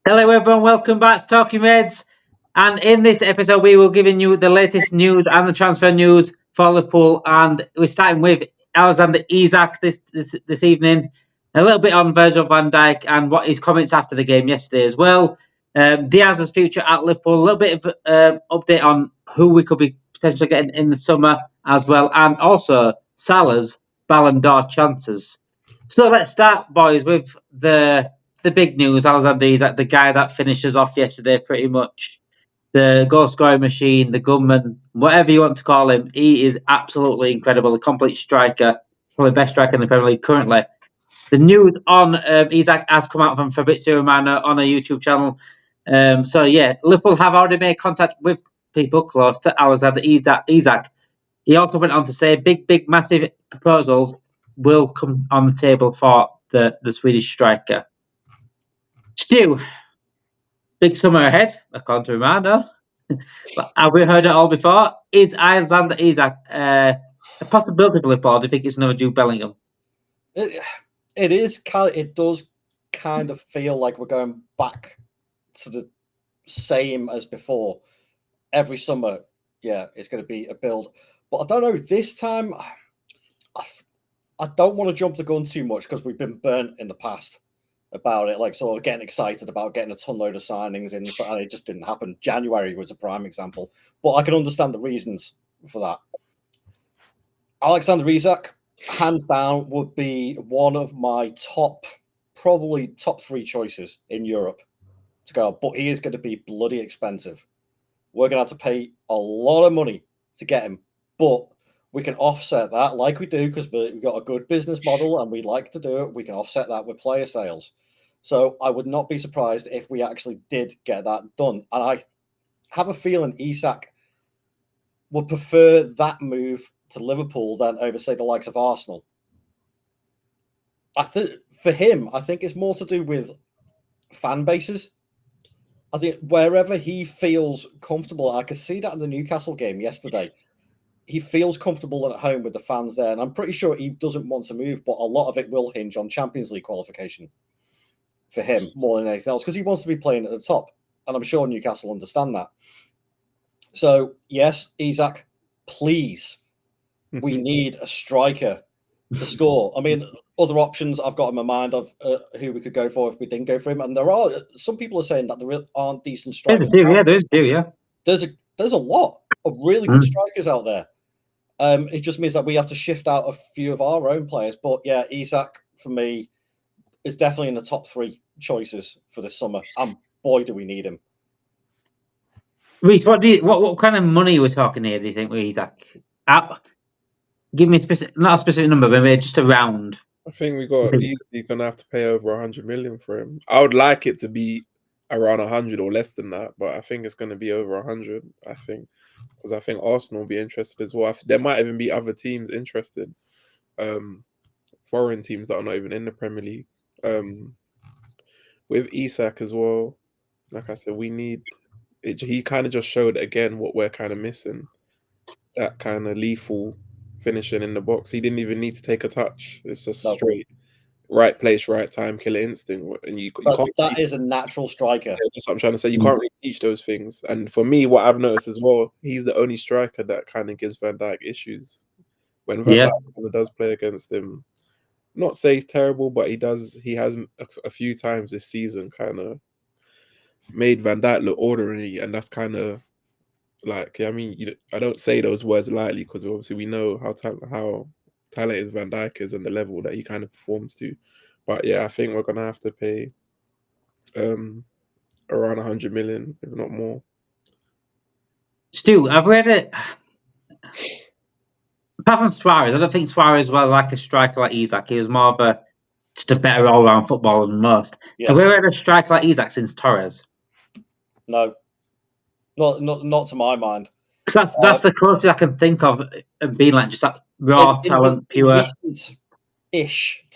Hello, everyone. Welcome back to Talking Reds. And in this episode, we will giving you the latest news and the transfer news for Liverpool. And we're starting with Alexander Isak this evening. A little bit on Virgil Van Dijk and what his comments after the game yesterday as well. Diaz's future at Liverpool. A little bit of update on who we could be potentially getting in the summer as well, and also Salah's Ballon d'Or chances. So let's start, boys, with the big news. Alexander Isak, the guy that finishes off yesterday, pretty much the goal scoring machine, the gunman, whatever you want to call him. He is absolutely incredible. A complete striker, probably best striker in the Premier League currently. The news on Isak has come out from Fabrizio Romano on a YouTube channel. So yeah, Liverpool have already made contact with people close to Alexander Isak. He also went on to say big, massive proposals will come on the table for the Swedish striker. Stu, big summer ahead, according to Romano. But have we heard it all before? Is Alexander Isak a possibility for Liverpool? Do you think it's another Jude Bellingham? It is. It does kind of feel like we're going back to the same as before. Every summer, yeah, it's going to be a build. But I don't know. This time, I don't want to jump the gun too much because we've been burnt in the past about it. Like, sort of getting excited about getting a ton load of signings in, and it just didn't happen. January was a prime example. But I can understand the reasons for that. Alexander Isak, hands down, would be one of my probably top three choices in Europe to go. But he is going to be bloody expensive. We're going to have to pay a lot of money to get him. But we can offset that like we do because we've got a good business model and we like to do it. We can offset that with player sales. So I would not be surprised if we actually did get that done. And I have a feeling Isak would prefer that move to Liverpool than over, say, the likes of Arsenal. I think for him, I think it's more to do with fan bases. I think wherever he feels comfortable, I could see that in the Newcastle game yesterday. He feels comfortable at home with the fans there, and I'm pretty sure he doesn't want to move, but a lot of it will hinge on Champions League qualification for him more than anything else because he wants to be playing at the top, and I'm sure Newcastle understand that. So, yes, Isak, please, we need a striker to score. I mean, other options I've got in my mind of who we could go for if we didn't go for him, and there are some people are saying that there aren't decent strikers. There's a lot of really good strikers out there. It just means that we have to shift out a few of our own players. But yeah, Isak for me is definitely in the top three choices for this summer. And boy, do we need him. Reece, what kind of money are we talking here? Do you think with Isak? Give me not a specific number, but maybe just a round. I think we got easily gonna have to pay over 100 million for him. I would like it to be around 100 or less than that, but I think it's going to be over 100. I think because I think Arsenal will be interested as well. There might even be other teams interested, foreign teams that are not even in the Premier League. With Isak as well, like I said, we need it. He kind of just showed again what we're kind of missing. That kind of lethal finishing in the box. He didn't even need to take a touch. It's just straight. Right place, right time, killer instinct, and you can't. That is a natural striker. That's what I'm trying to say. You can't really teach those things. And for me, what I've noticed as well, he's the only striker that kind of gives Van Dijk issues when Van Dijk does play against him. Not say he's terrible, but he does. He has a few times this season kind of made Van Dijk look ordinary, and that's kind of like I mean, I don't say those words lightly because obviously we know how talented Van Dijk is and the level that he kind of performs to. But yeah, I think we're gonna have to pay around 100 million, if not more. Stu, I've read it. Apart from Suarez, I don't think Suarez was like a striker like Isak. He was more of just a better all-round footballer than most. Yeah. Have we ever had a striker like Isak since Torres? No, not to my mind. Because that's the closest I can think of being like just like raw talent, pure. Recent-ish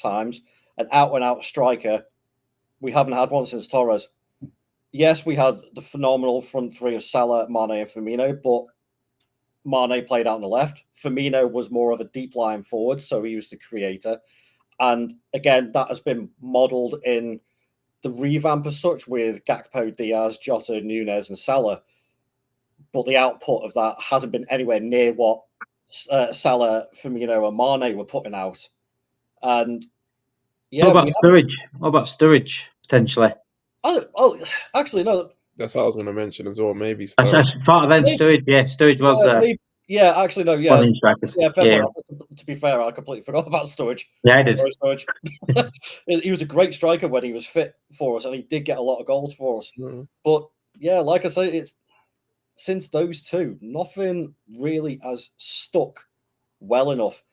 times, an out-and-out striker. We haven't had one since Torres. Yes, we had the phenomenal front three of Salah, Mane, and Firmino, but Mane played out on the left. Firmino was more of a deep line forward, so he was the creator. And again, that has been modelled in the revamp as such with Gakpo, Diaz, Jota, Nunez, and Salah, but the output of that hasn't been anywhere near what Salah, Firmino, and Mane were putting out. And yeah, what about Sturridge? What about Sturridge potentially? Oh, actually, no. That's what I was going to mention as well. Maybe I thought of Sturridge. Yeah, Sturridge was. Actually, no. Yeah, one of the strikers. Yeah, fair point. To be fair, I completely forgot about Sturridge. Yeah, I did. He was a great striker when he was fit for us, and he did get a lot of goals for us. Mm. But yeah, like I say, it's since those two, nothing really has stuck well enough.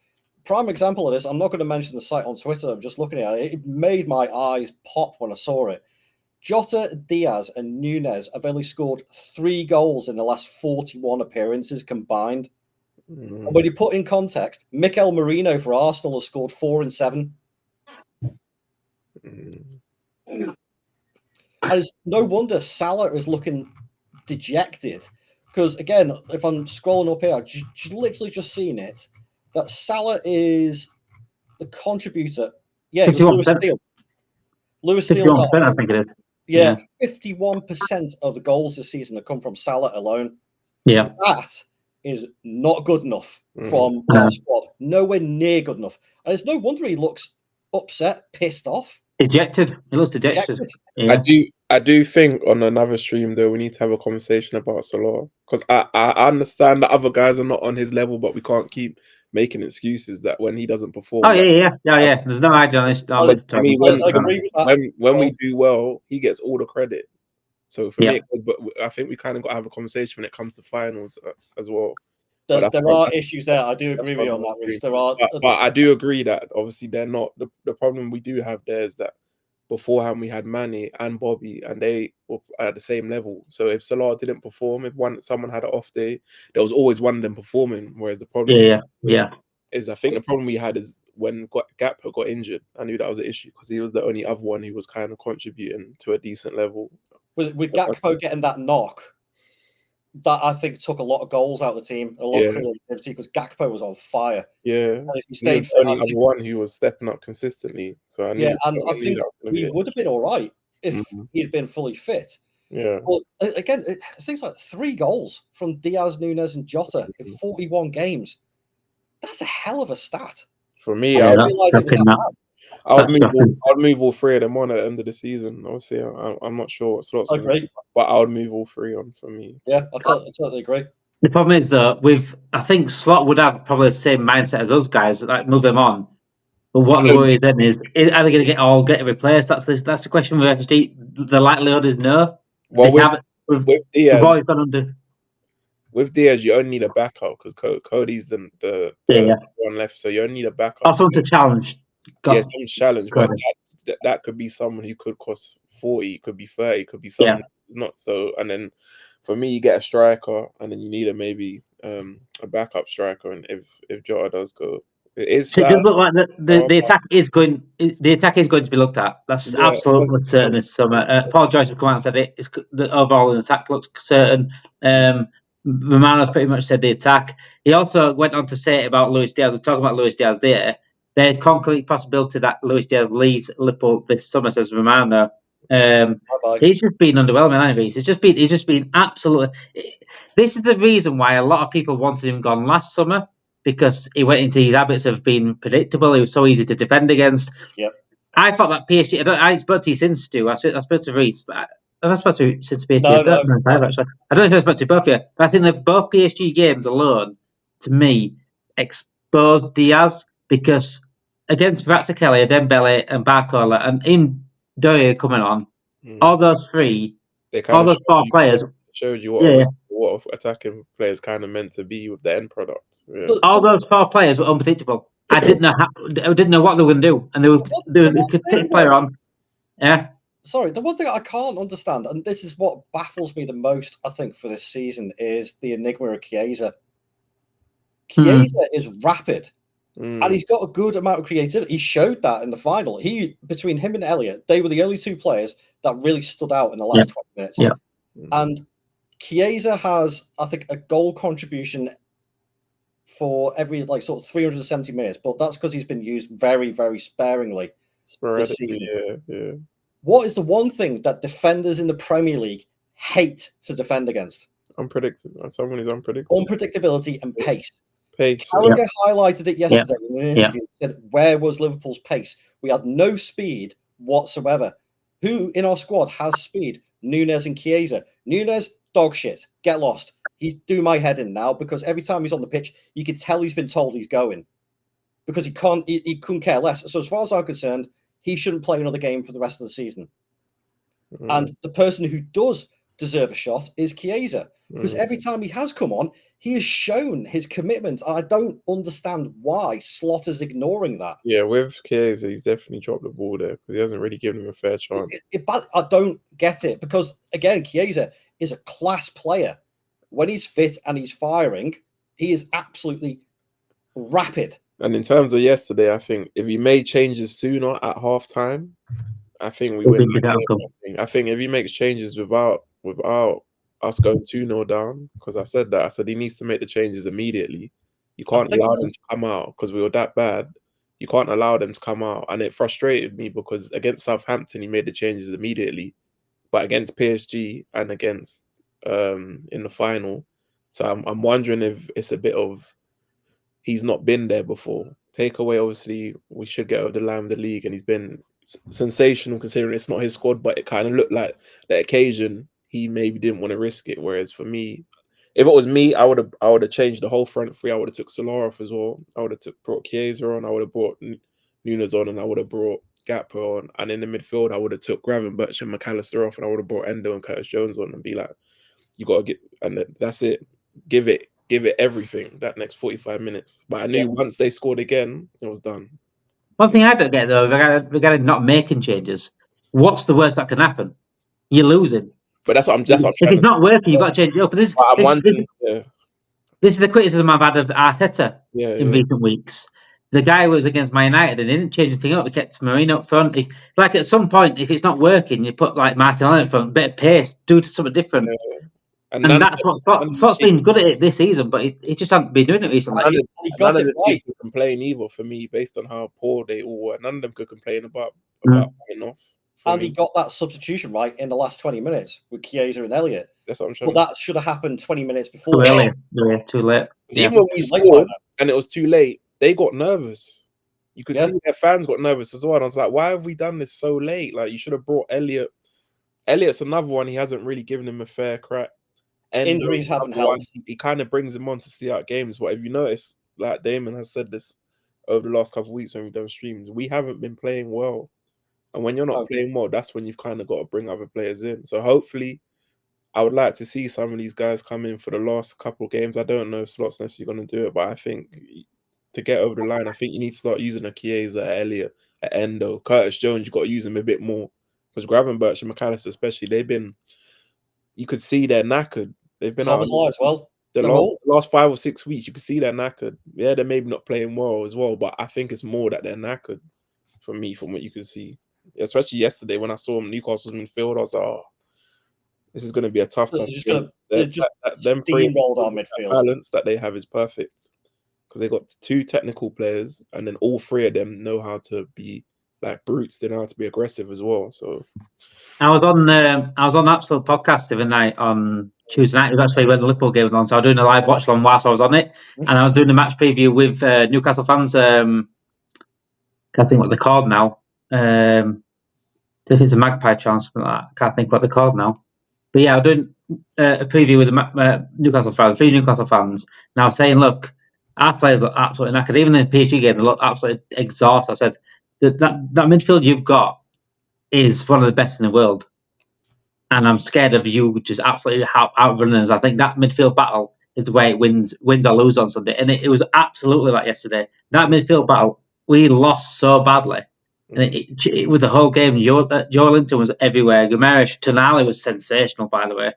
Prime example of this, I'm not going to mention the site on Twitter. I'm just looking at it. It made my eyes pop when I saw it. Jota, Diaz, and Nunez have only scored 3 goals in the last 41 appearances combined. And when you put in context, Mikel Merino for Arsenal has scored 4 and 7. And it's no wonder Salah is looking dejected. Because, again, if I'm scrolling up here, I've literally just seen it, that Salah is the contributor. Yeah, it was Lewis Steele. Lewis Steele, I think it is. Yeah, 51% of the goals this season have come from Salah alone. Yeah. That is not good enough from our squad. Nowhere near good enough. And it's no wonder he looks upset, pissed off. Dejected. He looks dejected. Yeah. I do think on another stream, though, we need to have a conversation about Salah. Because I understand that other guys are not on his level, but we can't keep making excuses that when he doesn't perform. Oh, yeah. There's no idea on this. When we do well, he gets all the credit. So for me, but I think we kind of got to have a conversation when it comes to finals as well. There are issues there. I do agree with you on that, Reece. But I do agree that obviously they're not. The problem we do have there is that beforehand we had Manny and Bobby, and they were at the same level. So if Salah didn't perform, if someone had an off day, there was always one of them performing. Whereas the problem, is I think the problem we had is when Gakpo got injured. I knew that was an issue because he was the only other one who was kind of contributing to a decent level. With Gakpo getting that knock, that I think took a lot of goals out of the team, a lot of creativity because Gakpo was on fire. Yeah, he was the only other one who was stepping up consistently. So I think he would have been all right if he'd been fully fit. Yeah. But again, things like 3 goals from Diaz, Nunez, and Jota in 41 games. That's a hell of a stat. For me, I realize it was that bad. I'd move all 3 of them on at the end of the season. Obviously, I'm not sure what slots. I agree, but I would move all 3 on for me. Yeah, I totally agree. The problem is though, I think Slot would have probably the same mindset as us guys, like move them on. But what the worry then is are they going to get replaced? That's the question with FSG. The likelihood is no. Well, with Diaz, we've always gone under. With Diaz, you only need a backup because Cody's the one left, so you only need a backup. Oh, someone to challenge. Some challenge, but that could be someone who could cost 40, could be 30, could be someone not so. And then for me, you get a striker, and then you need maybe a backup striker. And if Jota does go, it does look like the attack is going. The attack is going to be looked at. That's absolutely certain this summer. Paul Joyce has come out and said it. The overall attack looks certain. Romano's pretty much said the attack. He also went on to say about Luis Diaz. We're talking about Luis Diaz there. There's concrete possibility that Luis Diaz leaves Liverpool this summer, says Romano. He's just been underwhelming, hasn't he? He's just been absolutely. This is the reason why a lot of people wanted him gone last summer, because he went into his habits of being predictable. He was so easy to defend against. Yep. I thought that PSG. I spoke to you since, Stu. I spoke to Reece. I've spoken to since PSG. No, I don't know if I spoke to both of you. But I think that both PSG games alone, to me, exposed Diaz, because against Ratzakelli, Dembele, and Barcola, and in Doria coming on, all those 4 players showed you what attacking players kind of meant to be with the end product. Yeah. All those 4 players were unpredictable. I didn't know what they were going to do, and they could take a player on. Yeah. Sorry, the one thing I can't understand, and this is what baffles me the most, I think, for this season, is the enigma of Chiesa. Chiesa is rapid, and he's got a good amount of creativity. He showed that in the final. Between him and Elliott, they were the only 2 players that really stood out in the last 20 minutes. Yeah. And Chiesa has, I think, a goal contribution for every sort of 370 minutes, but that's because he's been used very, very sparingly this season. Yeah. What is the one thing that defenders in the Premier League hate to defend against? Unpredictable. Someone who's unpredictable. Unpredictability and pace. Pace. Carragher highlighted it yesterday in an interview. He said, where was Liverpool's pace? We had no speed whatsoever. Who in our squad has speed? Núñez and Chiesa. Núñez, dog shit. Get lost. He's doing my head in now because every time he's on the pitch, you can tell he's been told he's going because he couldn't care less. So as far as I'm concerned, he shouldn't play another game for the rest of the season. And the person who does deserve a shot is Chiesa because every time he has come on, he has shown his commitment. And I don't understand why Slaughter's ignoring that. Yeah, with Chiesa, he's definitely dropped the ball there because he hasn't really given him a fair chance. I don't get it because, again, Chiesa is a class player. When he's fit and he's firing, he is absolutely rapid. And in terms of yesterday, I think if he made changes sooner at halftime, I think we win. I think if he makes changes without us going 2-0 down, because I said he needs to make the changes immediately. You can't allow them to come out because we were that bad. You can't allow them to come out. And it frustrated me because against Southampton, he made the changes immediately. But against PSG and against in the final. So I'm wondering if it's a bit of he's not been there before. Takeaway, obviously, we should get over the line with the league, and he's been sensational considering it's not his squad, but it kind of looked like the occasion he maybe didn't want to risk it. Whereas for me, if it was me, I would have changed the whole front three. I would have took Salah off as well. I would have brought Chiesa on. I would have brought Núñez on, and I would have brought Gakpo on. And in the midfield, I would have took Gravenberch and McAllister off, and I would have brought Endo and Curtis Jones on and be like, you got to get, and that's it. Give it everything that next 45 minutes. But I knew once they scored again, it was done. One thing I don't get though, regarding not making changes, what's the worst that can happen? You're losing. But that's what I'm trying to say. If it's not working, you've got to change it up. This is the criticism I've had of Arteta in recent weeks. The guy was against Man United and he didn't change anything up. He kept Marino up front. Like at some point, if it's not working, you put like Martinelli up front, bit of pace, do something different. Yeah. And that's what Slott's been good at it this season, but he just hasn't been doing it recently. None of the team could complain either for me, based on how poor they all were. None of them could complain about playing off. And he got that substitution right in the last 20 minutes with Chiesa and Elliott. That's what I'm trying. But that should have happened 20 minutes before. Too early. Yeah, too late. Even when we scored and it was too late, they got nervous. You could see their fans got nervous as well. And I was like, why have we done this so late? Like, you should have brought Elliott. Elliott's another one. He hasn't really given him a fair crack. And injuries haven't helped. He kind of brings him on to see out games. But if you notice, like Damon has said this over the last couple of weeks when we've done streams, we haven't been playing well. And when you're not playing well, that's when you've kind of got to bring other players in. So hopefully, I would like to see some of these guys come in for the last couple of games. I don't know if Slott's necessarily going to do it, but I think to get over the line, I think you need to start using a Chiesa, Elliott, Endo, Curtis Jones. You've got to use them a bit more. Because Gravenberch and McAllister especially, they've been, you could see they're knackered. They've been out as well. The last 5 or 6 weeks, you could see they're knackered. Yeah, they're maybe not playing well as well, but I think it's more that they're knackered for me from what you can see. Especially yesterday when I saw Newcastle's midfield, I was like, oh, this is going to be a tough They're just steamrolled our midfield. Balance that they have is perfect because they got 2 technical players and then all 3 of them know how to be like brutes. They know how to be aggressive as well. So I was on Absolute Podcast the other night on Tuesday night. It was actually when the Liverpool game was on, so I was doing a live watch along whilst I was on it, and I was doing the match preview with Newcastle fans. Can't think what they're called now. If it's a Magpie chance, I can't think what they're called now. But yeah, I was doing a preview with the Newcastle fans, 3 Newcastle fans. And I was saying, look, our players look absolutely knackered. Even in the PSG game, they look absolutely exhausted. I said, that midfield you've got is one of the best in the world. And I'm scared of you just absolutely outrunning us. I think that midfield battle is the way it wins or lose on Sunday. And it was absolutely like yesterday. That midfield battle, we lost so badly. And with the whole game, Joelinton was everywhere. Guimaraes, Tonali was sensational, by the way.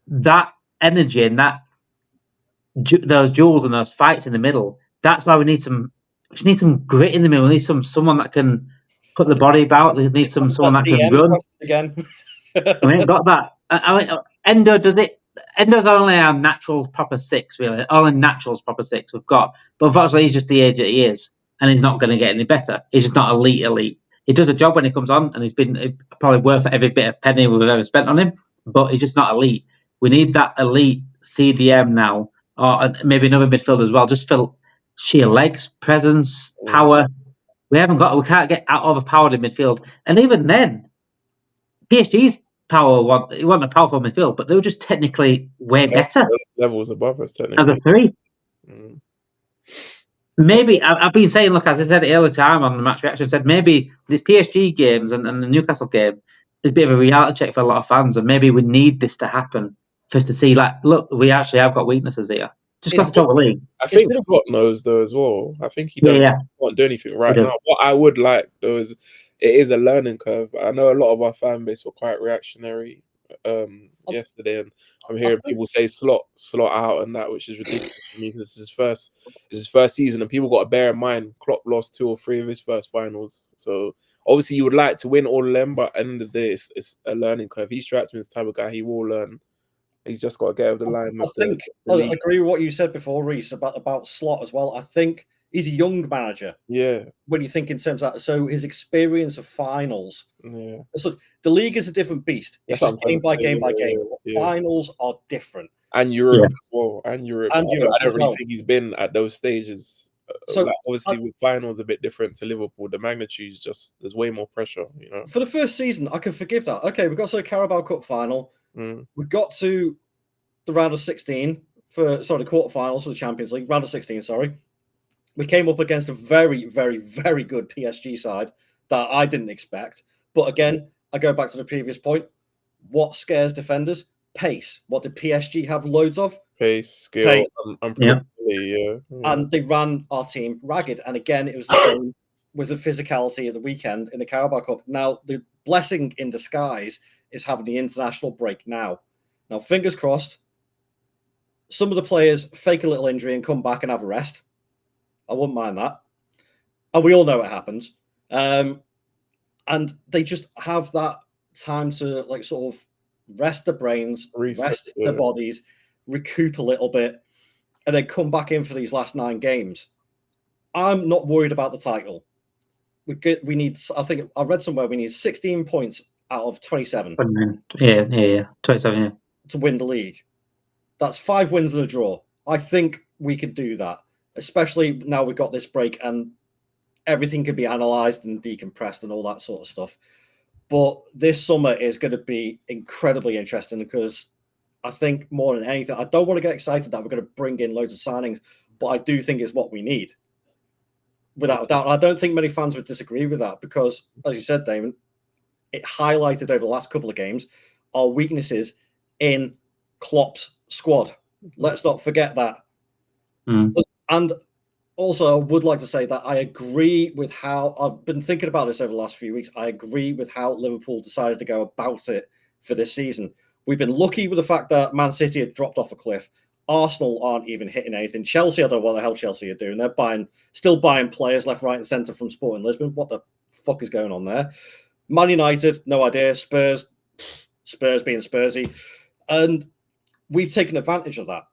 That energy and those duels and those fights in the middle. That's why we need some grit in the middle. We need someone that can put the body about. We need someone that can run. Again. We ain't got that. Endo does it. Endo's only our natural proper 6, really. Only naturals proper 6 we've got. But unfortunately, he's just the age that he is. And he's not going to get any better. He's just not elite. he does a job when he comes on, and he's been probably worth every bit of penny we've ever spent on him. But he's just not elite. We need that elite CDM now, or maybe another midfielder as well, just for sheer legs, presence, power. We can't get overpowered in midfield. And even then, PSG's power wasn't a powerful midfield, but they were just technically way better. Levels above us, technically. As a three. Maybe, I've been saying, look, as I said earlier time on the match reaction, I said maybe these PSG games and the Newcastle game is a bit of a reality check for a lot of fans, and maybe we need this to happen for us to see, like, look, we actually have got weaknesses here. Just got to top the league. I think Scott knows, though, as well. I think he does not do anything right now. What I would like, though, is it is a learning curve. I know a lot of our fan base were quite reactionary yesterday, and I'm hearing people say slot out and that, which is ridiculous for me because it's his first season, and people got to bear in mind Klopp lost 2 or 3 of his first finals. So obviously you would like to win all of them, but at the end of the day, it's a learning curve. He strikes me as the type of guy he will learn. He's just got to get over the line. I agree with what you said before, Reece, about Slot as well. I think he's a young manager. Yeah. When you think in terms of that, so his experience of finals. Yeah. So the league is a different beast. It's just game by game by game. Finals are different. And Europe as well. And Europe. I don't really think he's been at those stages. So obviously with finals a bit different to Liverpool, the magnitude is just, there's way more pressure, you know. For the first season, I can forgive that. Okay, we got to the Carabao Cup final. We got to the round of 16 the quarterfinals for the Champions League, round of 16, sorry. We came up against a very, very, very good PSG side that I didn't expect. But again, I go back to the previous point. What scares defenders? Pace. What did PSG have loads of? Pace, skill, unpredictability, And they ran our team ragged. And again, it was the same with the physicality of the weekend in the Carabao Cup. Now, the blessing in disguise is having the international break now. Now, fingers crossed, some of the players fake a little injury and come back and have a rest. I wouldn't mind that. And we all know it happens. And they just have that time to sort of rest their brains, rest their bodies, recoup a little bit, and then come back in for these last 9 games. I'm not worried about the title. We need, I think I read somewhere, we need 16 points out of 27. Yeah. 27, to win the league. That's 5 wins and a draw. I think we could do that, especially now we've got this break and everything can be analysed and decompressed and all that sort of stuff. But this summer is going to be incredibly interesting because I think more than anything, I don't want to get excited that we're going to bring in loads of signings, but I do think it's what we need. Without a doubt. I don't think many fans would disagree with that because, as you said, Damon, it highlighted over the last couple of games our weaknesses in Klopp's squad. Let's not forget that. And also, I would like to say that I agree with how I've been thinking about this over the last few weeks. I agree with how Liverpool decided to go about it for this season. We've been lucky with the fact that Man City had dropped off a cliff. Arsenal aren't even hitting anything. Chelsea, I don't know what the hell Chelsea are doing. They're still buying players left, right, and centre from Sporting Lisbon. What the fuck is going on there? Man United, no idea. Spurs being Spursy. And we've taken advantage of that.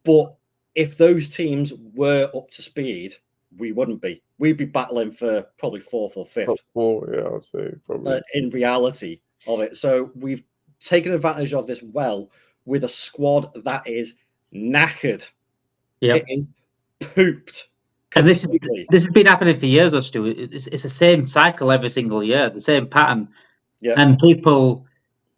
But if those teams were up to speed, we wouldn't be. We'd be battling for probably 4th or 5th. 4, yeah, I'll say probably. In reality of it. So we've taken advantage of this well with a squad that is knackered. Yeah. It is pooped. And this has been happening for years, Stu. It's the same cycle every single year, the same pattern. Yeah. And people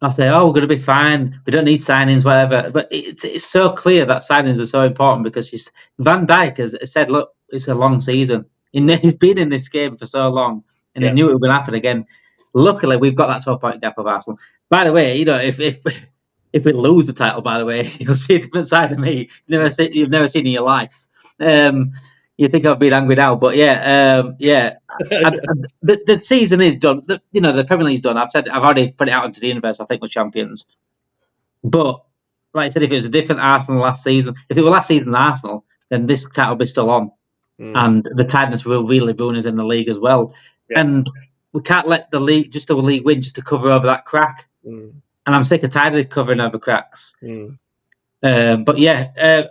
I say, we're going to be fine. We don't need signings, whatever. But it's so clear that signings are so important because Van Dijk has said, look, it's a long season. He's been in this game for so long, and he knew it was going to happen again. Luckily, we've got that 12-point gap of Arsenal. By the way, if we lose the title, by the way, you'll see a different side of me you've never seen in your life. You think I've been angry now, but the season is done. The Premier League's done. I've already put it out into the universe. I think we're champions. But like I said, if it was a different Arsenal last season, if it were last season Arsenal, then this title will be still on, and the tiredness will really ruin us in the league as well. Yeah. And we can't let the league win just to cover over that crack. And I'm sick and tired of covering over cracks. But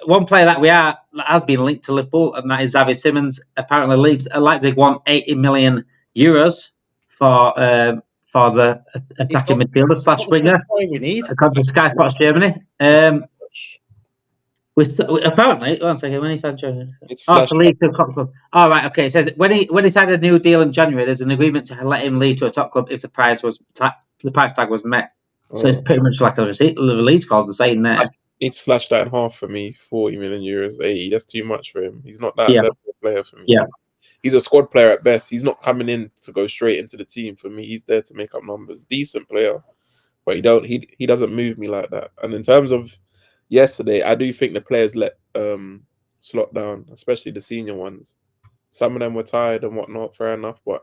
one player that has been linked to Liverpool, and that is Xavi Simons. Apparently, Leipzig want 80 million euros for the attacking midfielder slash winger. We need According to Sky Sports Germany. Apparently, one second, when he signed Germany. For leave to a top club. Oh, right, okay. It says when he signed a new deal in January, there's an agreement to let him leave to a top club if the price tag was met. So it's pretty much like a release clause, the same there. He'd slash that in half for me. 40 million euros, 80. That's too much for him. He's not that level of player for me. Yeah. He's a squad player at best. He's not coming in to go straight into the team for me. He's there to make up numbers. Decent player, but he doesn't move me like that. And in terms of yesterday, I do think the players let Slot down, especially the senior ones. Some of them were tired and whatnot, fair enough, but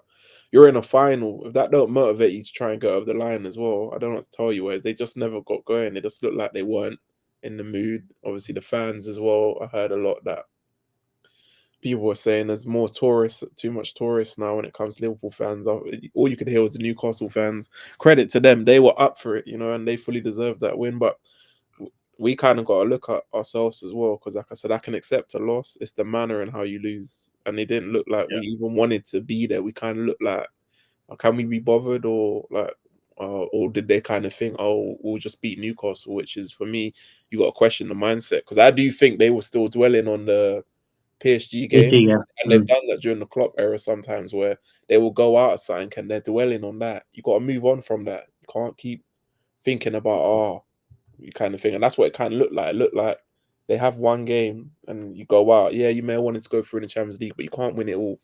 you're in a final. If that don't motivate you to try and go over the line as well, I don't know what to tell you. Whereas they just never got going. They just looked like they weren't in the mood. Obviously, the fans as well. I heard a lot that people were saying there's more tourists, too much tourists now when it comes to Liverpool fans. All you could hear was the Newcastle fans. Credit to them. They were up for it, and they fully deserved that win. But we kind of got to look at ourselves as well, because like I said, I can accept a loss. It's the manner and how you lose. And it didn't look like we even wanted to be there. We kind of looked like, can we be bothered? Or did they kind of think, we'll just beat Newcastle, which is, for me, you got to question the mindset. Because I do think they were still dwelling on the PSG game. And they've done that during the Klopp era sometimes, where they will go out of something and they're dwelling on that. You got to move on from that. You can't keep thinking about, you kind of thing. And that's what it kind of looked like. It looked like they have one game and you go out. Yeah, you may have wanted to go through in the Champions League, but you can't win it all.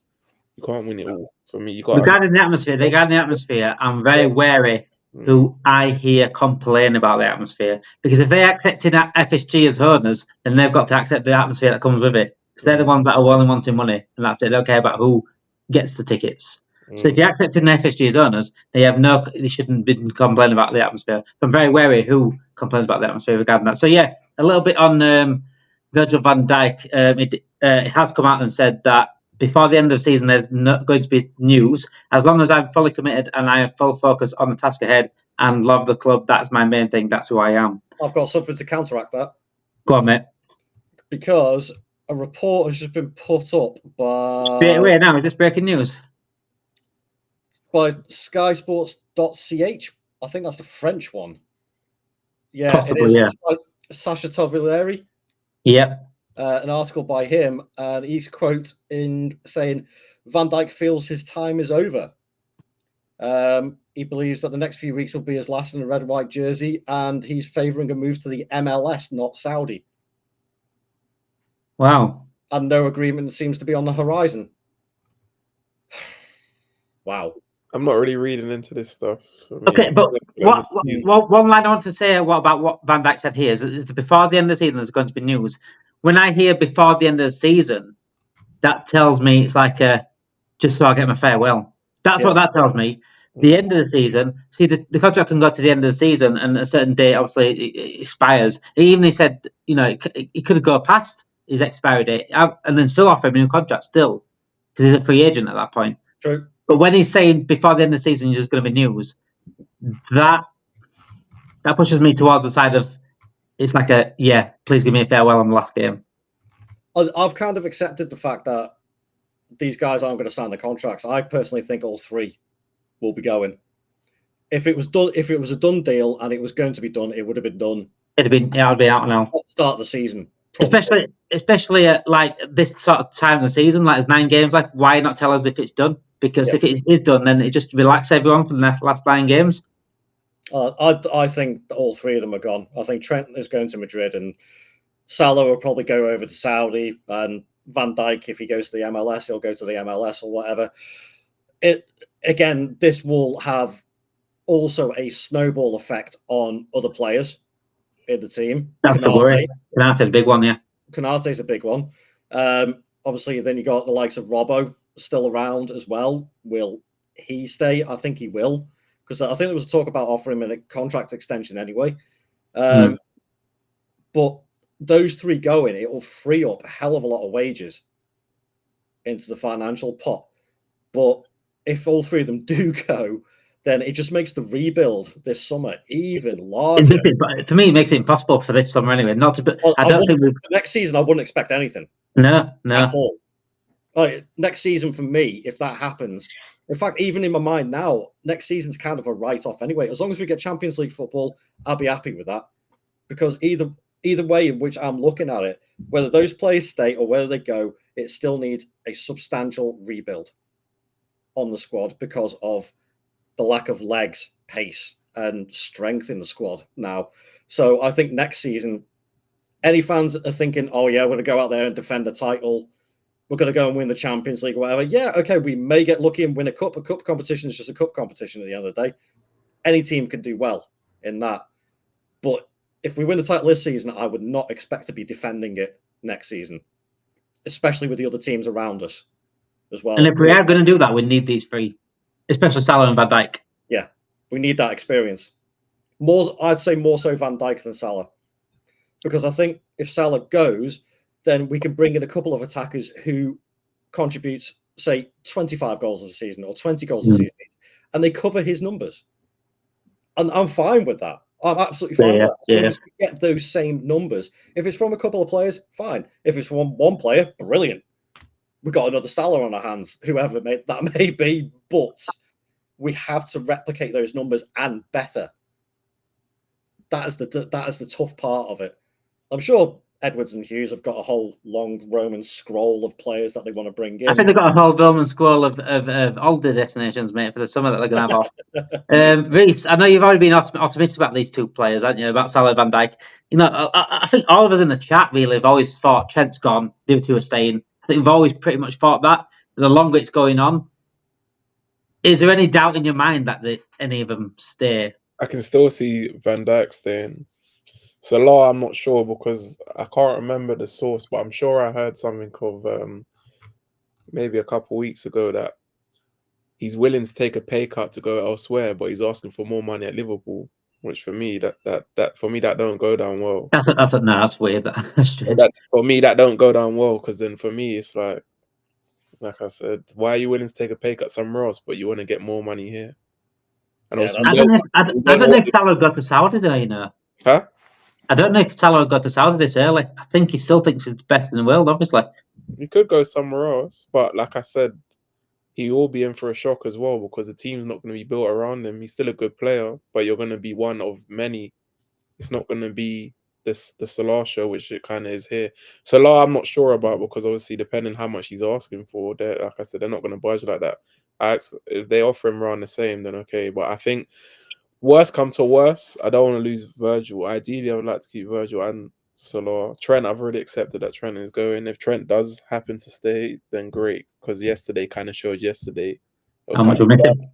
You can't win it all. For me, you got regarding the atmosphere, I'm very wary who I hear complain about the atmosphere. Because if they accepted FSG as owners, then they've got to accept the atmosphere that comes with it. Because they're the ones that are only wanting money, and that's it. They don't care about who gets the tickets. So if you're accepting FSG as owners, they shouldn't be complaining about the atmosphere. So I'm very wary who complains about the atmosphere regarding that. So yeah, a little bit on Virgil Van Dijk. It has come out and said that before the end of the season, there's not going to be news. As long as I'm fully committed and I have full focus on the task ahead and love the club, that's my main thing. That's who I am. I've got something to counteract that. Go on, mate. Because a report has just been put up by... Straight away now, is this breaking news? By skysports.ch. I think that's the French one. Yeah, possibly, it is. Yeah. It's by Sacha Tovilleri. Yep. An article by him, and he's quote in saying Van Dijk feels his time is over. He believes that the next few weeks will be his last in a red and white jersey, and he's favouring a move to the MLS, not Saudi. Wow. And no agreement seems to be on the horizon. Wow. I'm not really reading into this stuff. Okay, but one line I want to say about what Van Dijk said here is that before the end of the season, there's going to be news. When I hear before the end of the season, that tells me it's like just so I get my farewell. That's what that tells me. The end of the season, see, the contract can go to the end of the season, and a certain date obviously it expires. He said, he could go past his expiry date and then still offer him a new contract still, because he's a free agent at that point. True. But when he's saying before the end of the season, there's going to be news, that pushes me towards the side of it's like please give me a farewell on the last game. I've kind of accepted the fact that these guys aren't going to sign the contracts. I personally think all three will be going. If it was a done deal and it was going to be done, it would have been done. It would be out now. Start of the season. Probably. Especially at like this sort of time of the season, like there's 9 games. Like, why not tell us if it's done? Because if it is done, then it just relax everyone for the last 9 games. I think all three of them are gone. I think Trent is going to Madrid, and Salah will probably go over to Saudi, and Van Dijk, if he goes to the MLS, he'll go to the MLS or whatever. This will have also a snowball effect on other players in the team. That's the worry. Konate's a big one, yeah. Konate's a big one. Obviously, then you got the likes of Robbo still around as well. Will he stay? I think he will, because I think there was talk about offering him a contract extension anyway. But those three going, it will free up a hell of a lot of wages into the financial pot. But if all three of them do go, then it just makes the rebuild this summer even larger. To me, it makes it impossible for this summer anyway. Not to, I don't think next season I wouldn't expect anything. No, at all. Like next season for me, if that happens, in fact, even in my mind now, next season's kind of a write-off anyway. As long as we get Champions League football, I'll be happy with that. Because either way in which I'm looking at it, whether those players stay or whether they go, it still needs a substantial rebuild on the squad because of the lack of legs, pace, and strength in the squad now. So I think next season, any fans that are thinking, oh yeah, we're going to go out there and defend the title, we're going to go and win the Champions League or whatever. Yeah, okay, we may get lucky and win a cup. A cup competition is just a cup competition at the end of the day. Any team can do well in that. But if we win the title this season, I would not expect to be defending it next season, especially with the other teams around us as well. And if we are going to do that, we need these three, especially Salah and Van Dijk. Yeah, we need that experience. I'd say more so Van Dijk than Salah. Because I think if Salah goes, then we can bring in a couple of attackers who contribute, say, 25 goals a season or 20 goals a season, and they cover his numbers. And I'm fine with that. I'm absolutely fine with that. As long as we get those same numbers. If it's from a couple of players, fine. If it's from one player, brilliant. We've got another Salah on our hands, whoever that may be, but we have to replicate those numbers and better. That is the tough part of it. I'm sure Edwards and Hughes have got a whole long Roman scroll of players that they want to bring in. I think they've got a whole Roman scroll of all the destinations, mate, for the summer that they're going to have off. Reece, I know you've already been optimistic about these two players, haven't you? About Salah and Van Dijk. You know, I think all of us in the chat really have always thought Trent's gone, the other two are staying. I think we've always pretty much thought that. The longer it's going on, is there any doubt in your mind that any of them stay? I can still see Van Dijk staying. Salah, I'm not sure because I can't remember the source, but I'm sure I heard something of maybe a couple of weeks ago that he's willing to take a pay cut to go elsewhere, but he's asking for more money at Liverpool. Which for me, that don't go down well. That's weird. That's strange. For me, that don't go down well because then for me, it's like I said, why are you willing to take a pay cut somewhere else, but you want to get more money here? And also, I don't know if Salah got to Saudi though, you know. Huh? I don't know if Salah got to Saudi this early. I think he still thinks he's the best in the world, obviously. He could go somewhere else, but like I said, he will be in for a shock as well because the team's not going to be built around him. He's still a good player, but you're going to be one of many. It's not going to be the Salah show, which it kind of is here. Salah, I'm not sure about because obviously, depending how much he's asking for, like I said, they're not going to budge like that. If they offer him around the same, then okay. But I think worst come to worst, I don't want to lose Virgil. Ideally, I would like to keep Virgil and Salah. Trent, I've already accepted that Trent is going. If Trent does happen to stay, then great. Because yesterday kind of showed how much we're missing.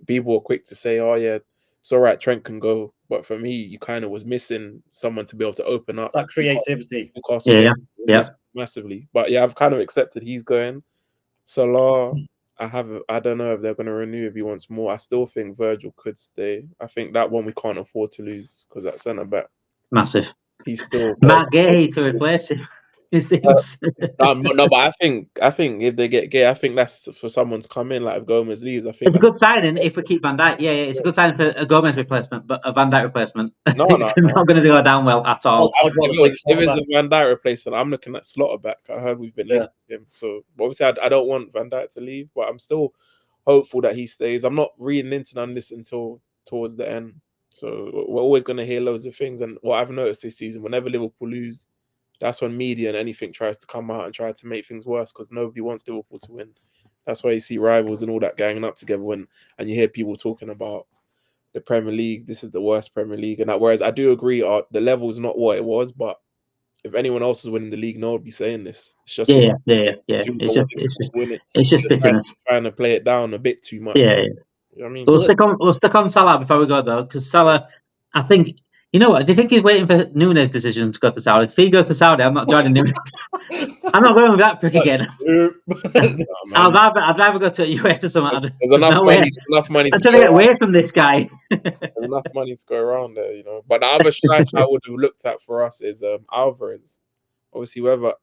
People were quick to say, oh yeah, it's all right, Trent can go. But for me, you kind of was missing someone to be able to open up. That creativity. Massively. But yeah, I've kind of accepted he's going. Salah, I don't know if they're going to renew if he wants more. I still think Virgil could stay. I think that one we can't afford to lose because that centre back. Massive. He's still Matt Gay to replace him. It seems. No, but I think if they get Gay, I think that's for someone to come in. Like if Gomez leaves, I think it's a good signing if we keep Van Dijk. Yeah, it's a good signing for a Gomez replacement, but a Van Dijk replacement. It's not going to go down well at all. If it's a Van Dijk replacement, I'm looking at Slaughterback. I heard we've been linked with him, so obviously I don't want Van Dijk to leave, but I'm still hopeful that he stays. I'm not reading into none of this until towards the end. So we're always going to hear loads of things, and what I've noticed this season, whenever Liverpool lose, that's when media and anything tries to come out and try to make things worse because nobody wants Liverpool to win. That's why you see rivals and all that ganging up together and you hear people talking about the Premier League. This is the worst Premier League, and that. Whereas I do agree, the level's not what it was, but if anyone else was winning the league, no one would be saying this. It's just It's just bitterness. Trying to play it down a bit too much. Yeah. You know what I mean? We'll stick on Salah before we go though, because Salah, I think. You know what? Do you think he's waiting for Nunes' decision to go to Saudi? If he goes to Saudi, I'm not joining Nunes. I'm not going with that prick again. I'd rather go to the US or something. There's enough money. I'm trying to get away from this guy. There's enough money to go around there, you know. But the other strike I would have looked at for us is Alvarez. Obviously, whether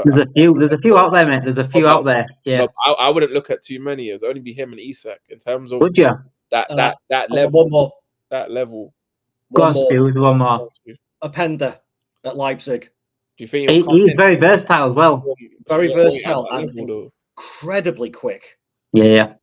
there's a few out there, mate. There's a few out there. Yeah. No, I wouldn't look at too many. It would only be him and Isak in terms of would you? that level. One more. That level. Go on, Stu. One more. Openda at Leipzig. Do you think he's very versatile as well? Very versatile. incredibly quick. Yeah.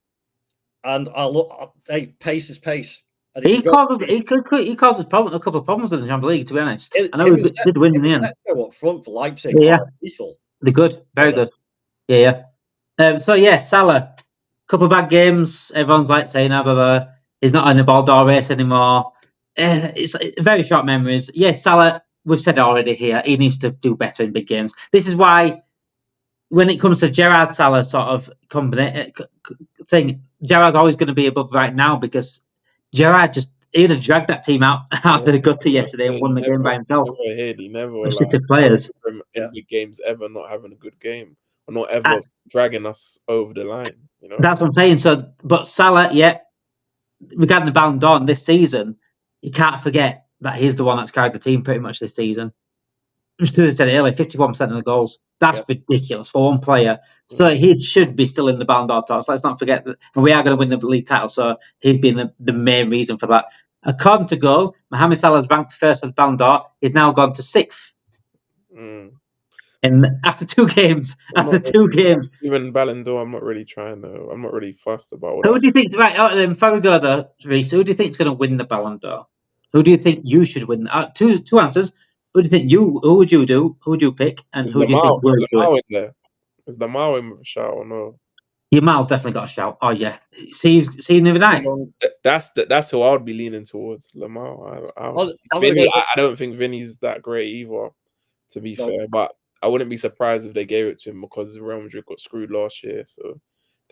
And I look, hey, pace is pace. And He caused us a couple of problems in the Champions League, to be honest. I know we did win in the end. Go up front for Leipzig. Yeah. Lethal. They're good, very good. Yeah. So yeah, Salah, couple of bad games. Everyone's like saying, he's not in the Ballon d'Or race anymore. It's very short memories. Yeah, Salah, we've said it already here, he needs to do better in big games. This is why, when it comes to Gerrard Salah sort of thing, Gerrard's always going to be above right now, because Gerrard he'd have dragged that team out of the gutter yesterday and won the game by himself. He never allowed players in big games ever not having a good game, or not ever dragging us over the line. You know, that's what I'm saying. So, but Salah, regarding the Ballon d'Or this season, you can't forget that he's the one that's carried the team pretty much this season. Just as I said earlier, 51% of the goals. That's ridiculous for one player. So he should be still in the Ballon d'Or talks. Let's not forget that, and we are going to win the league title. So he's been the main reason for that. According to Goal, Mohamed Salah is ranked first for the Ballon d'Or. He's now gone to 6th. And after 2 games, even Ballon d'Or, I'm not really fussed about. Who do you think? Right, before we go there, Reece, who do you think is going to win the Ballon d'Or? Who do you think you should win? Two answers. Who do you think who would you do? Who would you pick? And who do you think will do it? There? Is Lamar in with a shout or no? Yamal's definitely got a shout. Oh yeah, see him the other night. That's who I would be leaning towards. Lamar. I don't think Vinny's that great either, to be fair. But I wouldn't be surprised if they gave it to him, because Real Madrid got screwed last year. So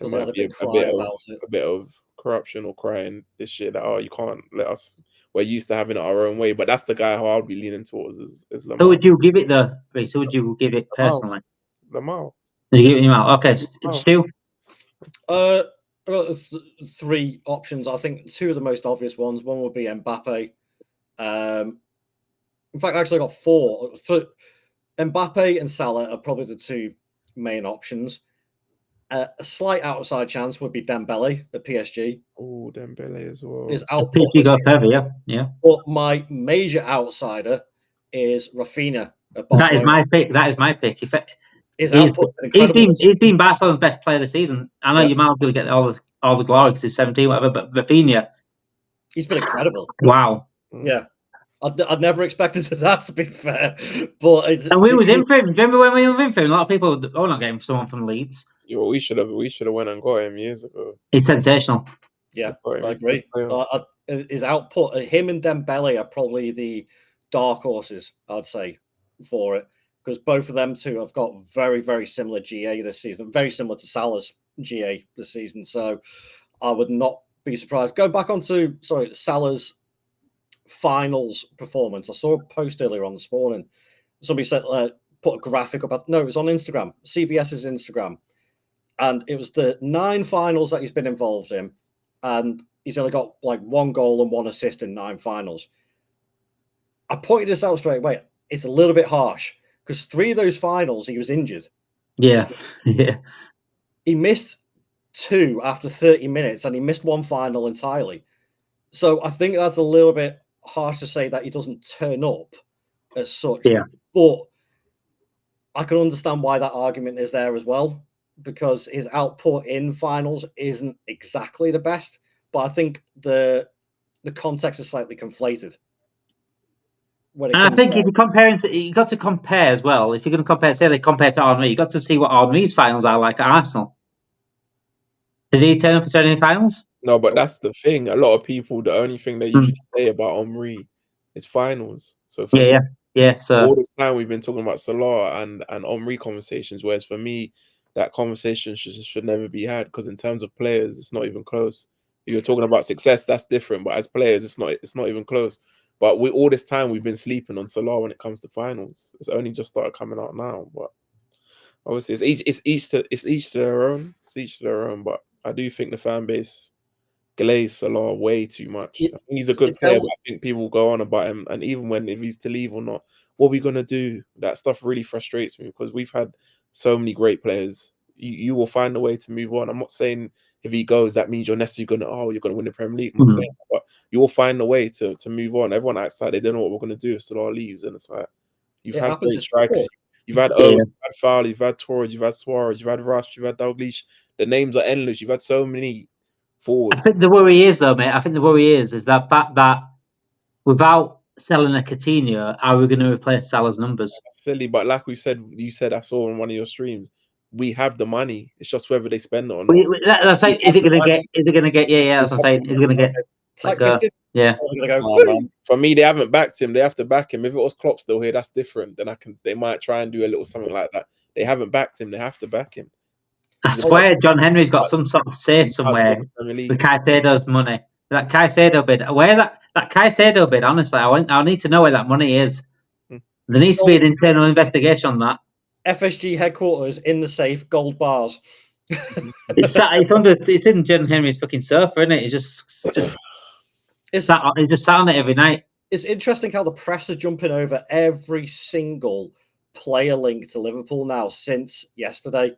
there might be a bit of corruption or crying this year that you can't let us. We're used to having it our own way, but that's the guy who I would be leaning towards is Lamar. Who would you give it though, Reece? Who would you give it personally? Lamar. You give it Lamar. Okay, Stu. I've got 3 options. I think 2 of the most obvious ones. One would be Mbappe. In fact, actually, I got 4. Mbappe and Salah are probably the 2 main options. A slight outside chance would be Dembele at PSG. Oh, Dembele as well. His output yeah. But my major outsider is Rafinha at Barcelona. That is my pick. His output he's been Barcelona's best player this season. I know Yamal's going to get all the glory because he's 17, whatever. But Rafinha, he's been incredible. Wow. Yeah. I'd never expected that, to be fair. But we was in for him. Remember when we were in for him? A lot of people, not getting someone from Leeds. Yeah, we should have went and got him years ago. He's sensational. Yeah, I agree. His output, him and Dembele are probably the dark horses, I'd say, for it, because both of them 2 have got very, very similar GA this season, very similar to Salah's GA this season. So I would not be surprised. Go back onto Salah's finals performance. I saw a post earlier on this morning. Somebody said put a graphic up. No, it was on Instagram, CBS's Instagram, and it was the 9 finals that he's been involved in, and he's only got like 1 goal and 1 assist in 9 finals. I pointed this out straight away. It's a little bit harsh because 3 of those finals he was injured. Yeah. He missed 2 after 30 minutes, and he missed 1 final entirely. So I think that's a little bit harsh to say that he doesn't turn up as such. Yeah. But I can understand why that argument is there as well, because his output in finals isn't exactly the best. But I think the context is slightly conflated. And I think if you're comparing you got to compare as well. If you're going to compare to Henry, you got to see what Henry's finals are like at Arsenal. Did he turn up to any finals? No, but that's the thing. A lot of people, the only thing they usually say about Henry is finals. So So all this time we've been talking about Salah and Henry conversations, whereas for me, that conversation should never be had, because in terms of players, it's not even close. If you're talking about success, that's different, but as players, it's not even close. But all this time we've been sleeping on Salah when it comes to finals. It's only just started coming out now. But obviously, it's each to their own. It's each to their own. But I do think the fan base glaze Salah way too much. I think he's a good player, but I think people go on about him, and even if he's to leave or not, what are we gonna do? That stuff really frustrates me, because we've had so many great players. You will find a way to move on. I'm not saying if he goes, that means you're necessarily you're gonna win the Premier League. I'm not saying that, but you will find a way to move on. Everyone acts like they don't know what we're gonna do if Salah leaves, and it's like you've had great strikers. You've had Owen, you've had Fowler, you've had Torres, you've had Suarez, you've had Rush, you've had Dalglish. The names are endless. You've had so many forwards. I think the worry is, though, mate. I think the worry is that fact that without selling a Coutinho, are we going to replace Salah's numbers? That's silly, but like we said, you said I saw on one of your streams. We have the money. It's just whether they spend it or not. That's like, is it going to get? Is it going to get? Yeah. That's what I'm saying. Is it going to get? Yeah. For me, they haven't backed him. They have to back him. If it was Klopp still here, that's different. Then they might try and do a little something like that. They haven't backed him. They have to back him. I swear, John Henry's got some sort of safe somewhere with Caicedo's money. That Caicedo bid, where that Caicedo bid? Honestly, I need to know where that money is. There needs to be an internal investigation on that. FSG headquarters in the safe, gold bars. It's in John Henry's fucking sofa, isn't it? He's just sat on it every night. It's interesting how the press are jumping over every single player link to Liverpool now since yesterday.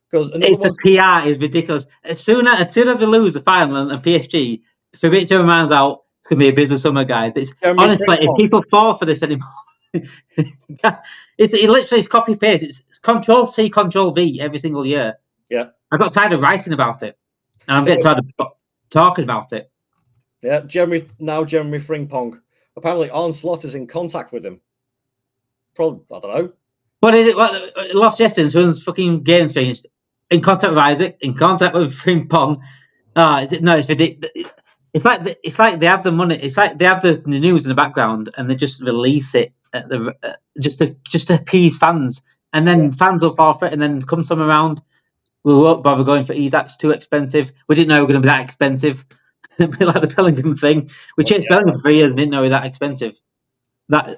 Because the PR is ridiculous. As soon as we lose the final and PSG, Fabrizio Romaно's out, it's going to be a busy summer, guys. Honestly, if people fall for this anymore, it literally is copy paste. It's Control-C, Control-V every single year. Yeah. I got tired of writing about it, and I'm getting tired of talking about it. Yeah, Jeremy Frimpong. Apparently, Arne Slot is in contact with him. Probably, I don't know. What lost yesterday, so it's fucking games finished. In contact with Isaac, in contact with Frimpong. No, it's ridiculous. It's like they have the money. It's like they have the news in the background, and they just release it at just to appease fans, and then fans will fall for it, and then come some around. We won't bother going for Isak's too expensive. We didn't know we were going to be that expensive. Like the Bellingham thing. We chased Bellingham for 3 years and didn't know we were that expensive. I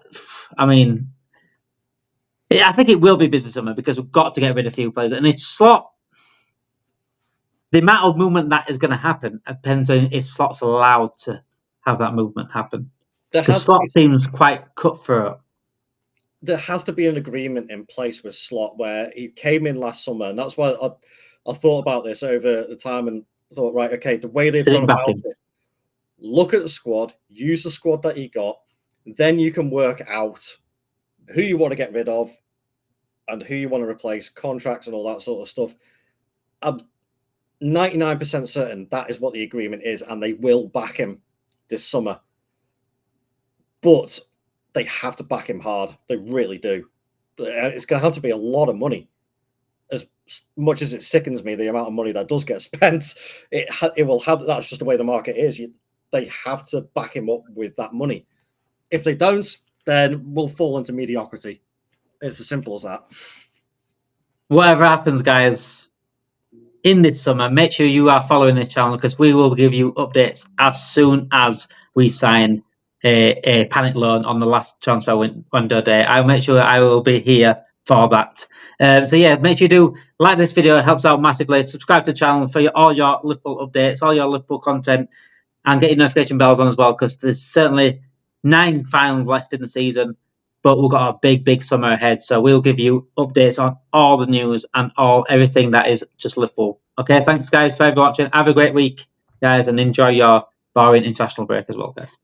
think it will be busy summer because we've got to get rid of a few players. And if Slot, the amount of movement that is going to happen depends on if Slot's allowed to have that movement happen. Because Slot seems quite cutthroat. There has to be an agreement in place with Slot where he came in last summer, and that's why I thought about this over the time and thought, right, okay, the way they've gone about it, look at the squad, use the squad that you got, then you can work out who you want to get rid of and who you want to replace, contracts and all that sort of stuff. I'm 99% certain that is what the agreement is, and they will back him this summer. But they have to back him hard. They really do. It's going to have to be a lot of money. As much as it sickens me, the amount of money that does get spent, it will have. That's just the way the market is. They have to back him up with that money. If they don't, then we'll fall into mediocrity. It's as simple as that. Whatever happens, guys, in this summer, make sure you are following this channel because we will give you updates as soon as we sign a panic loan on the last transfer window day. I'll make sure I will be here for that. So yeah, make sure you do like this video. It helps out massively. Subscribe to the channel for all your Liverpool updates, all your Liverpool content, and get your notification bells on as well because there's certainly 9 finals left in the season, but we've got a big summer ahead. So we'll give you updates on all the news and everything that is just Liverpool. Okay, thanks guys for watching. Have a great week, guys, and enjoy your boring international break as well, guys.